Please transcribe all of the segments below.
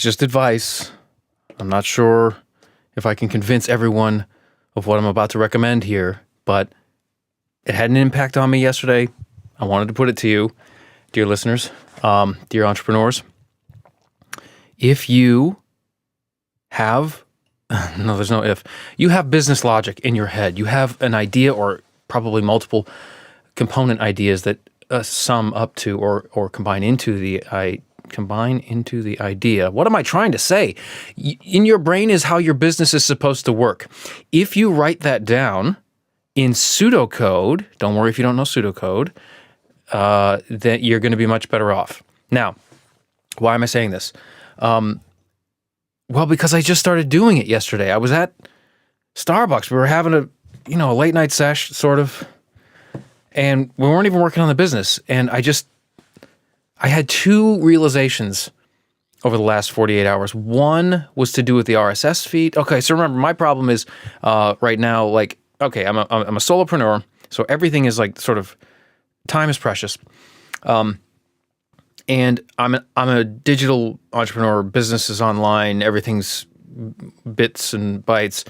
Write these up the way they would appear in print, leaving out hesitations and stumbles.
just advice. I'm not sure if I can convince everyone of what I'm about to recommend here, but it had an impact on me yesterday. I wanted to put it to you, dear listeners, dear entrepreneurs. If you have, no, there's no if, you have business logic in your head, you have an idea or probably multiple component ideas that sum up to or combine into the idea. What am I trying to say? In your brain is how your business is supposed to work. If you write that down in pseudocode, don't worry if you don't know pseudocode, then you're going to be much better off. Now, why am I saying this? Well, because I just started doing it yesterday. I was at Starbucks. We were having a late night sesh, sort of, and we weren't even working on the business. And I had two realizations over the last 48 hours. One was to do with the RSS feed. Okay, so remember, my problem is right now, like, okay, I'm a solopreneur, so everything is like sort of time is precious. And I'm a digital entrepreneur. Business is online. Everything's bits and bytes.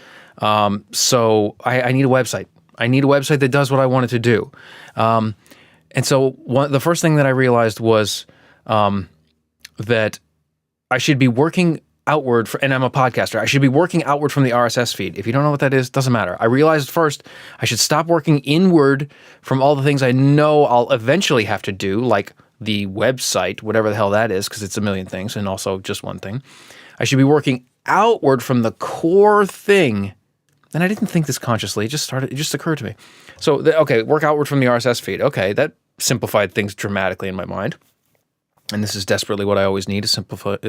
So I need a website. I need a website that does what I want it to do. And so the first thing that I realized was that I should be working outward, and I'm a podcaster. I should be working outward from the RSS feed. If you don't know what that is, doesn't matter. I realized first I should stop working inward from all the things I know I'll eventually have to do, like the website, whatever the hell that is, because it's a million things and also just one thing. I should be working outward from the core thing. And I didn't think this consciously. It just occurred to me. So, work outward from the RSS feed. Okay, that simplified things dramatically in my mind. And this is desperately what I always need, is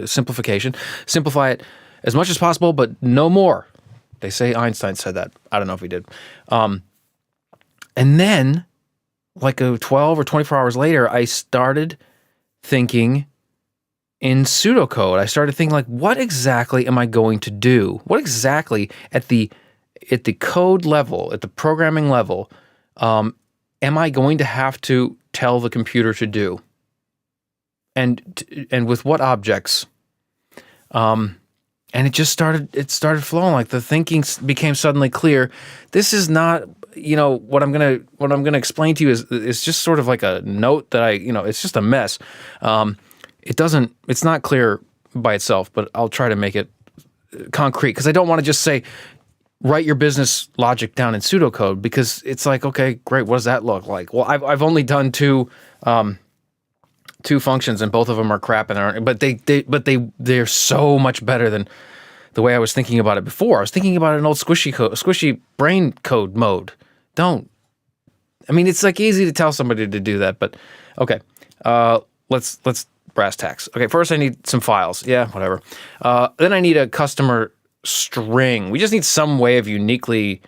simplification. Simplify it as much as possible, but no more. They say Einstein said that. I don't know if he did. And then, like 12 or 24 hours later, I started thinking in pseudocode. I started thinking, like, what exactly am I going to do? What exactly at the code level, at the programming level, am I going to have to tell the computer to do? And with what objects? And it started flowing. Like, the thinking became suddenly clear. This is not, what I'm gonna explain to you is just sort of like a note that it's just a mess. It's not clear by itself, but I'll try to make it concrete, because I don't want to just say, write your business logic down in pseudocode, because it's like, okay, great, what does that look like? Well, I've only done two functions, and both of them are crap, but they're so much better than the way I was thinking about it before. I was thinking about it in old squishy brain code mode. It's like easy to tell somebody to do that, but okay. Let's brass tacks. Okay, first I need some files. Yeah, whatever. Then I need a customer string. We just need some way of uniquely,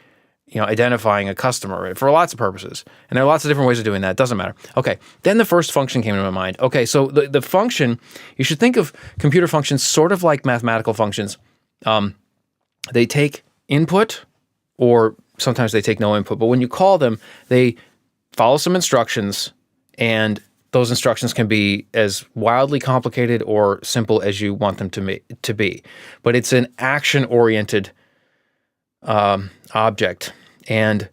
identifying a customer for lots of purposes. And there are lots of different ways of doing that. It doesn't matter. Okay, then the first function came into my mind. Okay, so the function, you should think of computer functions sort of like mathematical functions. They take input, or sometimes they take no input, but when you call them, they follow some instructions, and those instructions can be as wildly complicated or simple as you want them to be. But it's an action-oriented object, and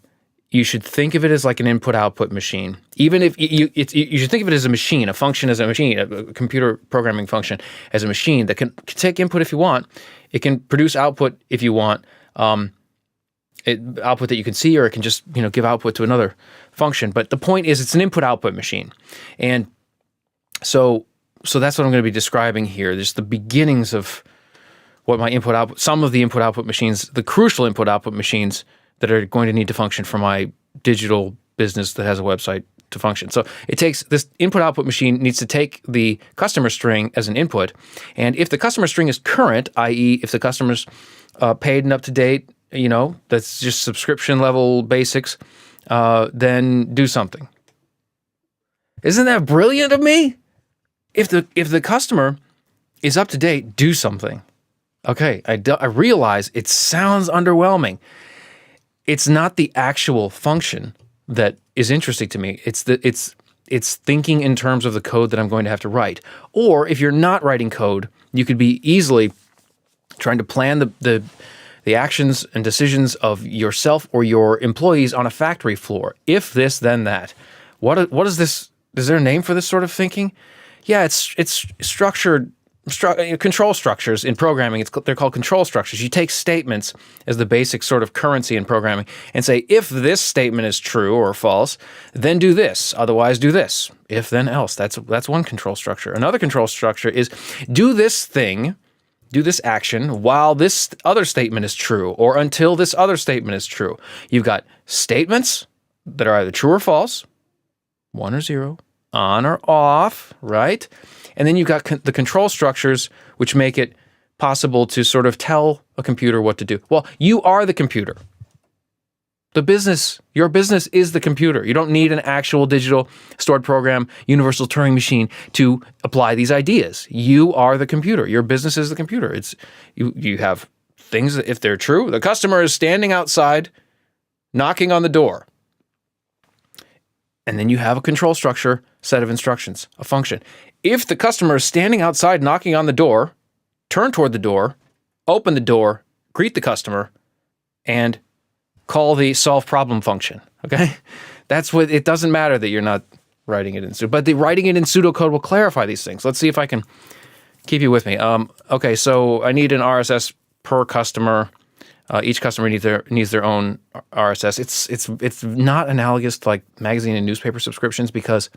you should think of it as like an input-output machine. Even if you should think of it as a machine, a function as a machine, a computer programming function as a machine that can take input if you want. It can produce output if you want, output that you can see, or it can just give output to another function. But the point is, it's an input-output machine, and so that's what I'm going to be describing here. There's the beginnings of what my input-output, some of the input-output machines, the crucial input-output machines that are going to need to function for my digital business that has a website to function. So it takes, this input-output machine needs to take the customer string as an input, and if the customer string is current, i.e. if the customer's paid and up to date, that's just subscription level basics, then do something. Isn't that brilliant of me? If the customer is up to date, do something. Okay, I realize it sounds underwhelming. It's not the actual function that is interesting to me. It's it's thinking in terms of the code that I'm going to have to write. Or if you're not writing code, you could be easily trying to plan the actions and decisions of yourself or your employees on a factory floor. If this, then that. What is this? Is there a name for this sort of thinking? Yeah, it's structured control structures in programming. They're called control structures. You take statements as the basic sort of currency in programming and say, if this statement is true or false, then do this. Otherwise, do this. If then else. That's one control structure. Another control structure is do this thing, do this action while this other statement is true or until this other statement is true. You've got statements that are either true or false, 1 or 0, on or off, right? And then you've got the control structures, which make it possible to sort of tell a computer what to do. Well, you are the computer. Your business is the computer. You don't need an actual digital stored program, universal Turing machine to apply these ideas. You are the computer. Your business is the computer. It's you have things that, if they're true, the customer is standing outside, knocking on the door. And then you have a control structure, set of instructions, a function. If the customer is standing outside knocking on the door, turn toward the door, open the door, greet the customer, and call the solve problem function, okay? That's what, it doesn't matter that you're not writing it in pseudocode, but writing it in pseudocode will clarify these things. Let's see if I can keep you with me. Okay, so I need an RSS per customer. Each customer needs their own RSS. It's not analogous to like magazine and newspaper subscriptions because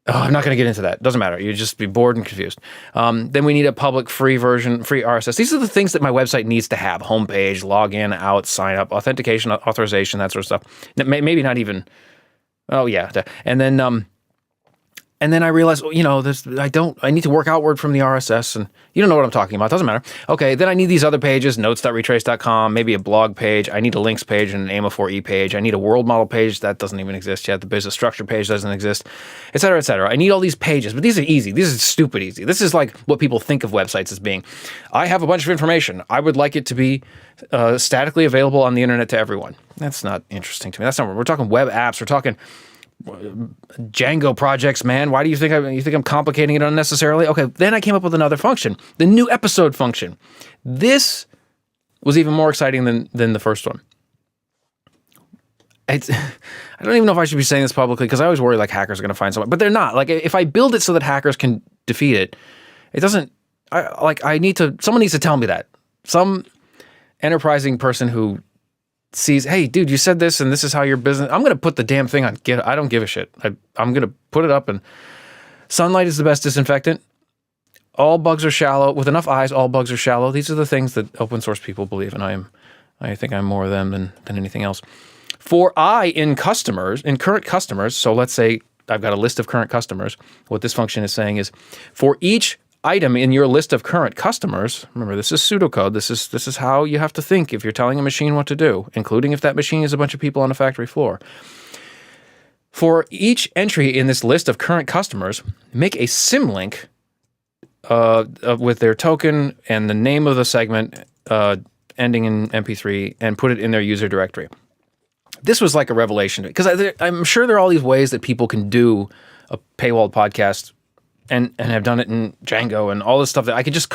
I'm not going to get into that. Doesn't matter. You'd just be bored and confused. Then we need a public free version, free RSS. These are the things that my website needs to have: homepage, login, out, sign up, authentication, authorization, that sort of stuff. Maybe not even. Oh yeah, and then I realized, I need to work outward from the RSS, and you don't know what I'm talking about. Doesn't matter. Okay, then I need these other pages, notes.retrace.com, maybe a blog page. I need a links page and an AMA4E page. I need a world model page. That doesn't even exist yet. The business structure page doesn't exist, et cetera, et cetera. I need all these pages, but these are easy. These are stupid easy. This is like what people think of websites as being. I have a bunch of information. I would like it to be statically available on the internet to everyone. That's not interesting to me. That's not. We're talking web apps. We're talking Django projects, man. Why do you think I'm complicating it unnecessarily? Okay, then I came up with another function, the new episode function. This was even more exciting than the first one. I don't even know if I should be saying this publicly because I always worry like hackers are going to find someone, but they're not. Like if I build it so that hackers can defeat it, it doesn't. Someone needs to tell me that. Some enterprising person who sees, hey, dude, you said this and this is how your business, I'm going to put the damn thing on Git. I don't give a shit. I'm going to put it up, and sunlight is the best disinfectant. All bugs are shallow. With enough eyes, all bugs are shallow. These are the things that open source people believe, and I think I'm more of them than anything else. In current customers, so let's say I've got a list of current customers, what this function is saying is, for each item in your list of current customers, remember this is pseudocode, this is how you have to think if you're telling a machine what to do, including if that machine is a bunch of people on a factory floor. For each entry in this list of current customers, make a symlink with their token and the name of the segment ending in MP3 and put it in their user directory. This was like a revelation because I'm sure there are all these ways that people can do a paywalled podcast and have done it in Django and all this stuff that I could just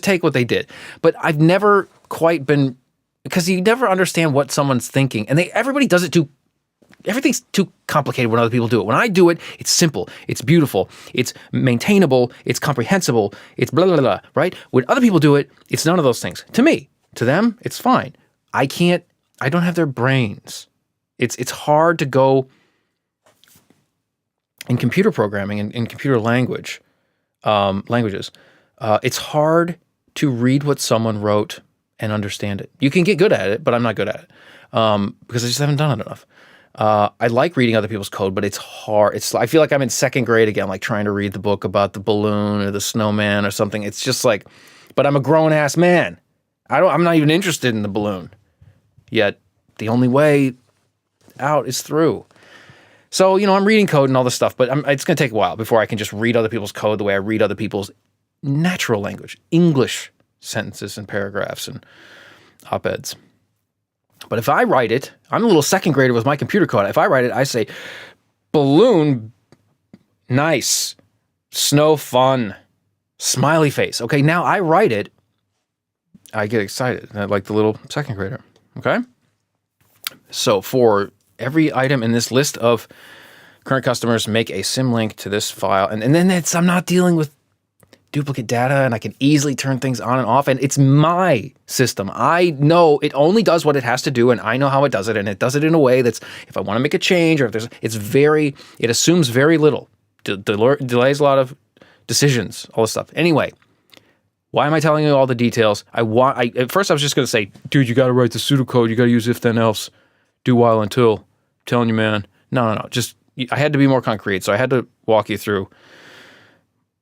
take what they did. But I've never quite been, because you never understand what someone's thinking, and everybody does it everything's too complicated when other people do it. When I do it, it's simple, it's beautiful, it's maintainable, it's comprehensible, it's blah, blah, blah, right? When other people do it, it's none of those things. To me, to them, it's fine. I don't have their brains. It's hard to go in computer programming and in computer languages. It's hard to read what someone wrote and understand it. You can get good at it, but I'm not good at it because I just haven't done it enough. I like reading other people's code, but it's hard. I feel like I'm in second grade again, like trying to read the book about the balloon or the snowman or something. It's just like, but I'm a grown ass man. I'm not even interested in the balloon. Yet the only way out is through. So, I'm reading code and all this stuff, but it's going to take a while before I can just read other people's code the way I read other people's natural language, English sentences and paragraphs and op-eds. But if I write it, I'm a little second grader with my computer code. If I write it, I say, balloon Nice. Snow fun. Smiley face. Okay, now I write it. I get excited. I like the little second grader. Okay? So for every item in this list of current customers, make a symlink to this file. And then I'm not dealing with duplicate data, and I can easily turn things on and off. And it's my system. I know it only does what it has to do, and I know how it does it. And it does it in a way that's, if I want to make a change, or if it assumes very little, delays a lot of decisions, all this stuff. Anyway, why am I telling you all the details? At first I was just going to say, dude, you got to write the pseudocode. You got to use if then else, do while until. I'm telling you, man. No. Just, I had to be more concrete. So I had to walk you through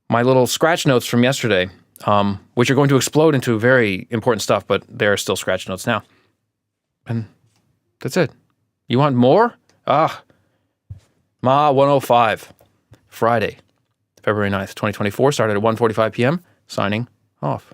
my little scratch notes from yesterday, which are going to explode into very important stuff, but they're still scratch notes now. And that's it. You want more? Ma105, Friday, February 9th, 2024, started at 1:45 p.m., signing off.